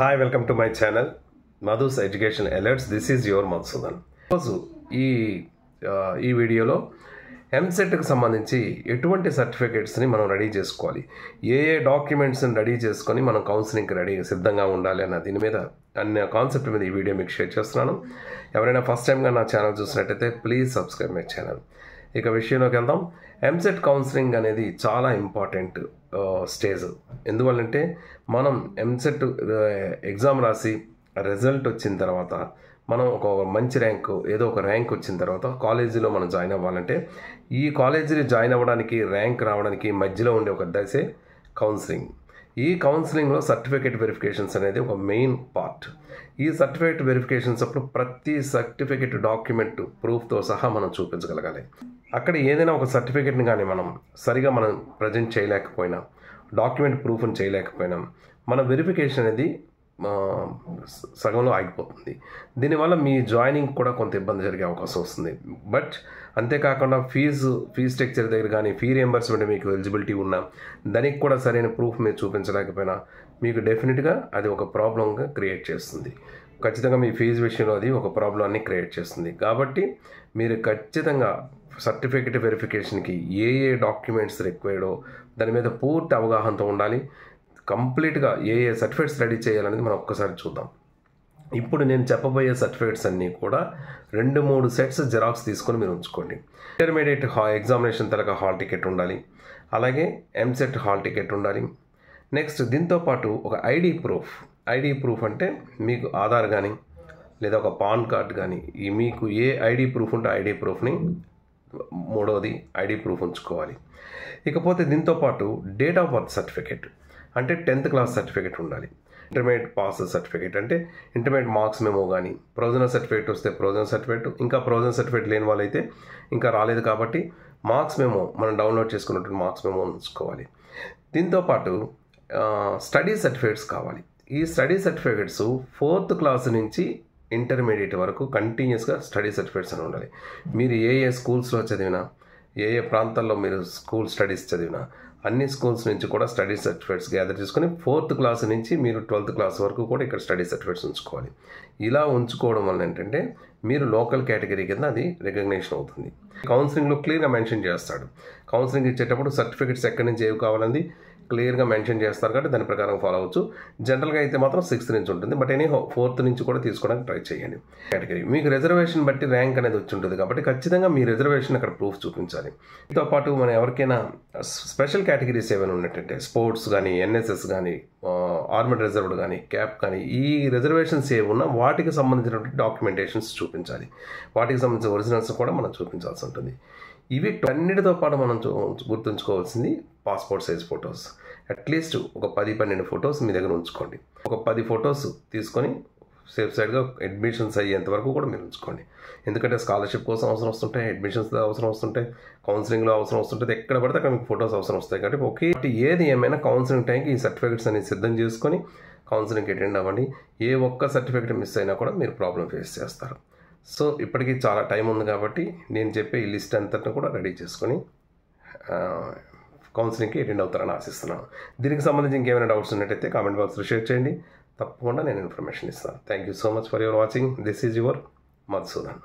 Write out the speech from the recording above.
Hi, welcome to my channel, Madhu's Education Alerts. This is your Madhusudan. ఈ వీడియోలో ఎంసెట్కి సంబంధించి ఎటువంటి సర్టిఫికేట్స్ని మనం రెడీ చేసుకోవాలి, ఏ డాక్యుమెంట్స్ని రెడీ చేసుకొని మనం కౌన్సిలింగ్కి సిద్ధంగా ఉండాలి అన్న దీని మీద అన్న కాన్సెప్ట్ మీద ఈ వీడియో మీకు షేర్ చేస్తున్నాను. ఎవరైనా ఫస్ట్ టైంగా నా ఛానల్ చూసినట్టయితే ప్లీజ్ సబ్స్క్రైబ్ మై ఛానల్. ఇక విషయంలోకి వెళ్దాం. ఎంసెట్ కౌన్సిలింగ్ అనేది చాలా ఇంపార్టెంట్ స్టేజ్. ఎందువల్లంటే మనం ఎంసెట్ ఎగ్జామ్ రాసి రిజల్ట్ వచ్చిన తర్వాత మనం ఒక మంచి ర్యాంకు, ఏదో ఒక ర్యాంక్ వచ్చిన తర్వాత కాలేజీలో మనం జాయిన్ అవ్వాలంటే ఈ కాలేజీలో జాయిన్ అవ్వడానికి, ర్యాంక్ రావడానికి మధ్యలో ఉండే ఒక దశే కౌన్సిలింగ్. ఈ కౌన్సిలింగ్లో సర్టిఫికేట్ వెరిఫికేషన్స్ అనేది ఒక మెయిన్ పార్ట్. ఈ సర్టిఫికేట్ వెరిఫికేషన్స్ అప్పుడు ప్రతి సర్టిఫికేట్ డాక్యుమెంట్ ప్రూఫ్తో సహా మనం చూపించగలగాలి. అక్కడ ఏదైనా ఒక సర్టిఫికేట్ని కానీ మనం సరిగా మనం ప్రజెంట్ చేయలేకపోయినా, డాక్యుమెంట్ ప్రూఫ్ని చేయలేకపోయినా మన వెరిఫికేషన్ అనేది సగంలో ఆగిపోతుంది. దీనివల్ల మీ జాయినింగ్ కూడా కొంత ఇబ్బంది జరిగే అవకాశం వస్తుంది. బట్ అంతేకాకుండా ఫీజు స్ట్రక్చర్ దగ్గర కానీ ఫీ రియంబర్స్మెంట్ మీకు ఎలిజిబిలిటీ ఉన్నా దానికి కూడా సరైన ప్రూఫ్ మీరు చూపించలేకపోయినా మీకు డెఫినెట్గా అది ఒక ప్రాబ్లంగా క్రియేట్ చేస్తుంది. ఖచ్చితంగా మీ ఫీజు విషయంలో అది ఒక ప్రాబ్లమ్ని క్రియేట్ చేస్తుంది. కాబట్టి మీరు ఖచ్చితంగా సర్టిఫికేట్ వెరిఫికేషన్కి ఏ డాక్యుమెంట్స్ రిక్వైర్డో దాని మీద పూర్తి అవగాహనతో ఉండాలి. కంప్లీట్గా ఏ సర్టిఫికేట్స్ రెడీ చేయాలనేది మనం ఒక్కసారి చూద్దాం. ఇప్పుడు నేను చెప్పబోయే సర్టిఫికేట్స్ అన్నీ కూడా 2-3 సెట్స్ జిరాక్స్ తీసుకొని మీరు ఉంచుకోండి. ఇంటర్మీడియట్ ఎగ్జామినేషన్ తరగతి హాల్ టికెట్ ఉండాలి, అలాగే ఎంసెట్ హాల్ టికెట్ ఉండాలి. నెక్స్ట్ దీంతోపాటు ఒక ఐడి ప్రూఫ్ అంటే మీకు ఆధార్ కానీ లేదా ఒక పాన్ కార్డ్ కానీ, మీకు ఏ ఐడి ప్రూఫ్ ఉంటే ఐడి ప్రూఫ్ని, మూడవది ఐడి ప్రూఫ్ ఉంచుకోవాలి. ఇకపోతే దీంతోపాటు డేట్ ఆఫ్ బర్త్ సర్టిఫికేట్ అంటే 10th క్లాస్ సర్టిఫికేట్ ఉండాలి. ఇంటర్మీడియట్ పాస్ సర్టిఫికేట్ అంటే ఇంటర్మీడియట్ మార్క్స్ మెమో కానీ, ప్రొవిజనల్ సర్టిఫికేట్ వస్తే ప్రొవిజనల్ సర్టిఫికేట్, ఇంకా ప్రొవిజనల్ సర్టిఫికేట్ లేని వాళ్ళైతే ఇంకా రాలేదు కాబట్టి మార్క్స్ మెమో మనం డౌన్లోడ్ చేసుకున్నట్టు మార్క్స్ మెమో ఉంచుకోవాలి. దీంతోపాటు స్టడీ సర్టిఫికేట్స్ కావాలి. ఈ స్టడీ సర్టిఫికేట్స్ 4th క్లాస్ నుంచి ఇంటర్మీడియట్ వరకు కంటిన్యూస్గా స్టడీ సర్టిఫికేట్స్ అని ఉండాలి. మీరు ఏ స్కూల్స్లో చదివినా, ఏ ప్రాంతాల్లో మీరు స్కూల్ స్టడీస్ చదివినా అన్ని స్కూల్స్ నుంచి కూడా స్టడీ సర్టిఫికేట్స్ గ్యాదర్ చేసుకొని 4th క్లాస్ నుంచి మీరు 12th క్లాస్ వరకు కూడా ఇక్కడ స్టడీ సర్టిఫికేట్స్ ఉంచుకోవాలి. ఇలా ఉంచుకోవడం వల్ల ఏంటంటే మీరు లోకల్ కేటగిరీ కింద అది రికగ్నేషన్ అవుతుంది. కౌన్సిలింగ్లో క్లియర్గా మెన్షన్ చేస్తాడు. కౌన్సిలింగ్ ఇచ్చేటప్పుడు సర్టిఫికేట్స్ ఎక్కడి నుంచి ఏవి కావాలని క్లియర్గా మెన్షన్ చేస్తారు కాబట్టి దాని ప్రకారం ఫాలో అవ్వచ్చు. జనరల్గా అయితే మాత్రం 6th నుంచి ఉంటుంది, బట్ ఎనీ 4th నుంచి కూడా తీసుకోవడానికి ట్రై చేయండి. కేటగిరీ మీకు రిజర్వేషన్ బట్టి ర్యాంక్ అనేది వచ్చి ఉంటుంది కాబట్టి ఖచ్చితంగా మీ రిజర్వేషన్ అక్కడ ప్రూఫ్ చూపించాలి. దీంతో పాటు మనం ఎవరికైనా స్పెషల్ కేటగిరీస్ ఏమైనా ఉన్నట్టంటే స్పోర్ట్స్ కానీ, ఎన్ఎస్ఎస్ కానీ, ఆర్మడ్ రిజర్వ్డ్ కానీ, క్యాప్ కానీ, ఈ రిజర్వేషన్స్ ఏమి ఉన్నా వాటికి సంబంధించినటువంటి డాక్యుమెంటేషన్స్ చూపించాలి. వాటికి సంబంధించిన ఒరిజినల్స్ కూడా మనం చూపించాల్సి ఉంటుంది. ఇవి అన్నిటితో పాటు మనం గుర్తుంచుకోవాల్సింది పాస్పోర్ట్ సైజ్ ఫొటోస్. అట్లీస్ట్ ఒక 10-12 ఫొటోస్ మీ దగ్గర ఉంచుకోండి. ఒక 10 ఫొటోస్ తీసుకొని సేఫ్ సైడ్గా అడ్మిషన్స్ అయ్యేంత వరకు కూడా మీరు ఉంచుకోండి. ఎందుకంటే స్కాలర్షిప్ కోసం అవసరం వస్తుంటాయి, అడ్మిషన్స్లో అవసరం వస్తుంటాయి, కౌన్సిలింగ్లో అవసరం వస్తుంటుంది, ఎక్కడ పడితే అక్కడ మీకు ఫొటోస్ అవసరం వస్తాయి. కాబట్టి ఒకే ఏది ఏమైనా కౌన్సిలింగ్ టైంకి ఈ సర్టిఫికేట్స్ అనేది సిద్ధం చేసుకొని కౌన్సిలింగ్కి అటెండ్ అవ్వండి. ఏ ఒక్క సర్టిఫికేట్ మిస్ అయినా కూడా మీరు ప్రాబ్లం ఫేస్ చేస్తారు. సో ఇప్పటికీ చాలా టైం ఉంది కాబట్టి నేను చెప్పే ఈ లిస్ట్ అంతటిని కూడా రెడీ చేసుకొని కౌన్సిలింగ్కి అటెండ్ అవుతారని ఆశిస్తున్నాను. దీనికి సంబంధించి ఇంకేమైనా డౌట్స్ ఉన్నట్టయితే కామెంట్ బాక్స్లో షేర్ చేయండి. తప్పకుండా నేను ఇన్ఫర్మేషన్ ఇస్తాను. Thank you so much for your watching. This is your Madhusudan.